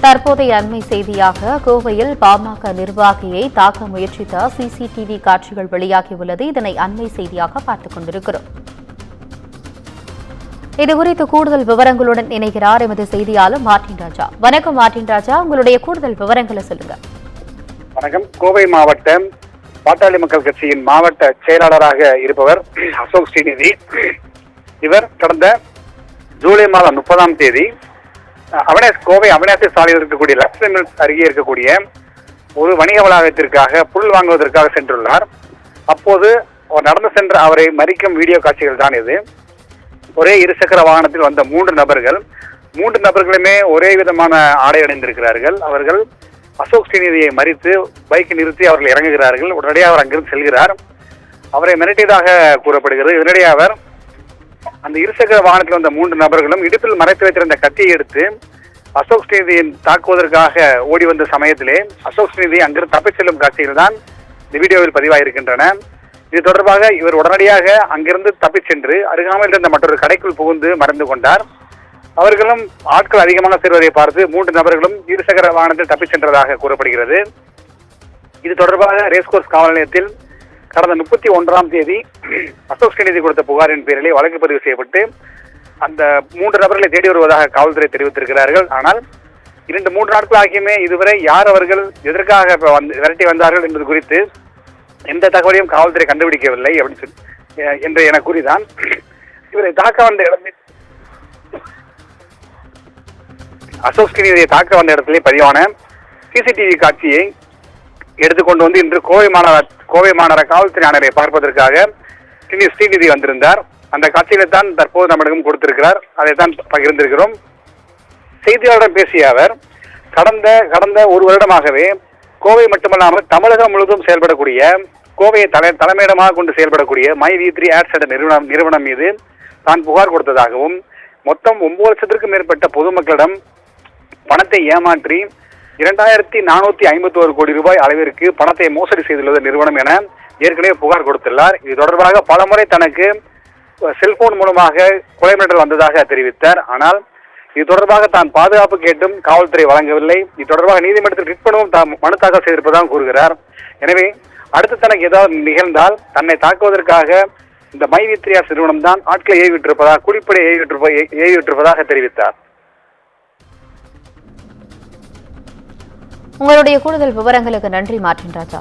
தற்போதைய அண்மை செய்தியாக கோவையில் பாமக நிர்வாகியை தாக்க முயற்சித்த சிசிடிவி காட்சிகள் வெளியாகியுள்ளது. இதனை அண்மை செய்தியாக பார்த்துக் கொண்டிருக்கிறோம். இதுகுறித்து கூடுதல் விவரங்களுடன் இணைகிறார் எமது செய்தியாளர் மார்ட்டின் ராஜா. வணக்கம் மார்ட்டின் ராஜா, உங்களுடைய கூடுதல் விவரங்களை சொல்லுங்க. வணக்கம். கோவை மாவட்டம் பாட்டாளி மக்கள் கட்சியின் மாவட்ட செயலாளராக இருப்பவர் அசோக் ஸ்ரீநிதி. இவர் கடந்த ஜூலை மாதம் 30ஆம் தேதி கோவை அவினாசி சாலையில் இருக்கக்கூடிய லக்ஷ்மி மில்ஸ் அருகே இருக்கக்கூடிய ஒரு வணிக வளாகத்திற்காக புல் வாங்குவதற்காக சென்றுள்ளார். அப்போது நடந்து சென்ற அவரை மறிக்கும் வீடியோ காட்சிகள் தான் இது. ஒரே இருசக்கர வாகனத்தில் வந்த மூன்று நபர்களுமே ஒரே விதமான ஆடை அணிந்திருக்கிறார்கள். அவர்கள் அசோக் ஸ்ரீநிதியை மறித்து பைக்கை நிறுத்தி அவர்கள் இறங்குகிறார்கள். உடனடியாக அவர் அங்கிருந்து செல்கிறார். அவரை மிரட்டியதாக கூறப்படுகிறது. இதனிடையே அவர் அந்த இருசக்கர வாகனத்தில் வந்த மூன்று நபர்களும் இடுப்பில் மறைத்து வைத்திருந்த கத்தியை எடுத்து அசோக் ஸ்ரீநிதியை தாக்குவதற்காக ஓடி வந்த சமயத்திலே அசோக் ஸ்ரீநிதி அங்கிருந்து தப்பிச் செல்லும் காட்சிகள் தான் இந்த வீடியோவில் பதிவாயிருக்கின்றன. இது தொடர்பாக இவர் உடனடியாக அங்கிருந்து தப்பிச் சென்று அருகாமையில் இருந்த மற்றொரு கடைக்குள் புகுந்து மறைந்து கொண்டார். அவர்களும் ஆட்கள் அதிகமாக செல்வதை பார்த்து மூன்று நபர்களும் இருசக்கர வாகனத்தில் தப்பிச் சென்றதாக கூறப்படுகிறது. இது தொடர்பாக ரேஸ்கோர்ஸ் காவல் நிலையத்தில் கடந்த 31ஆம் தேதி அசோக் ஸ்ரீநிதி கொடுத்த புகாரின் பேரிலே வழக்கு பதிவு செய்யப்பட்டு அந்த மூன்று நபர்களை தேடி வருவதாக காவல்துறை தெரிவித்திருக்கிறார்கள். ஆனால் 2-3 நாட்கள் ஆகியுமே இதுவரை யார் அவர்கள் எதற்காக விரட்டி வந்தார்கள் என்பது குறித்து எந்த தகவலையும் காவல்துறை கண்டுபிடிக்கவில்லை என்று என கூறிதான் இவரை தாக்க வந்த இடத்தில் அசோக் ஸ்ரீநிதியை தாக்க வந்த இடத்திலே பதிவான சிசிடிவி காட்சியை எடுத்துக்கொண்டு வந்து இன்று கோவை மாநகர காவல்துறை ஆணையரை பார்ப்பதற்காக ஸ்ரீநிதி வந்திருந்தார். அந்த காட்சியில தான் தற்போது நம்மிடம் கொடுத்திருக்கிறார். அதைத்தான் பகிர்ந்திருக்கிறோம். செய்தியாளரிடம் பேசிய அவர் கடந்த ஒரு வருடமாகவே கோவை மட்டுமல்லாமல் தமிழகம் முழுவதும் செயல்படக்கூடிய கோவையை தலைமையிடமாக கொண்டு செயல்படக்கூடிய மை-வி3 ஆட்ஸ் என்ற நிறுவனம் மீது தான் புகார் கொடுத்ததாகவும் மொத்தம் 9 லட்சத்திற்கும் மேற்பட்ட பொதுமக்களிடம் பணத்தை ஏமாற்றி 2451 கோடி ரூபாய் அளவிற்கு பணத்தை மோசடி செய்துள்ளது நிறுவனம் என ஏற்கனவே புகார் கொடுத்துள்ளார். இது தொடர்பாக பலமுறை தனக்கு செல்போன் மூலமாக கொலை மிரட்டல் வந்ததாக தெரிவித்தார். ஆனால் இது தொடர்பாக தான் பாதுகாப்பு கேட்டும் காவல்துறை வழங்கவில்லை. இது தொடர்பாக நீதிமன்றத்தில் ரிட் பண்ணவும் மனு தாக்கல் செய்திருப்பதாக கூறுகிறார். எனவே அடுத்து தனக்கு ஏதாவது நிகழ்ந்தால் தன்னை தாக்குவதற்காக இந்த மை-வி3 ஆட்ஸ் நிறுவனம் தான் ஆட்களை ஏவிட்டிருப்பதாக குடிப்படை ஏவிட்டிருப்பதாக தெரிவித்தார். உங்களுடைய கூடுதல் விவரங்களுக்கு நன்றி மார்ட்டின் ராஜா.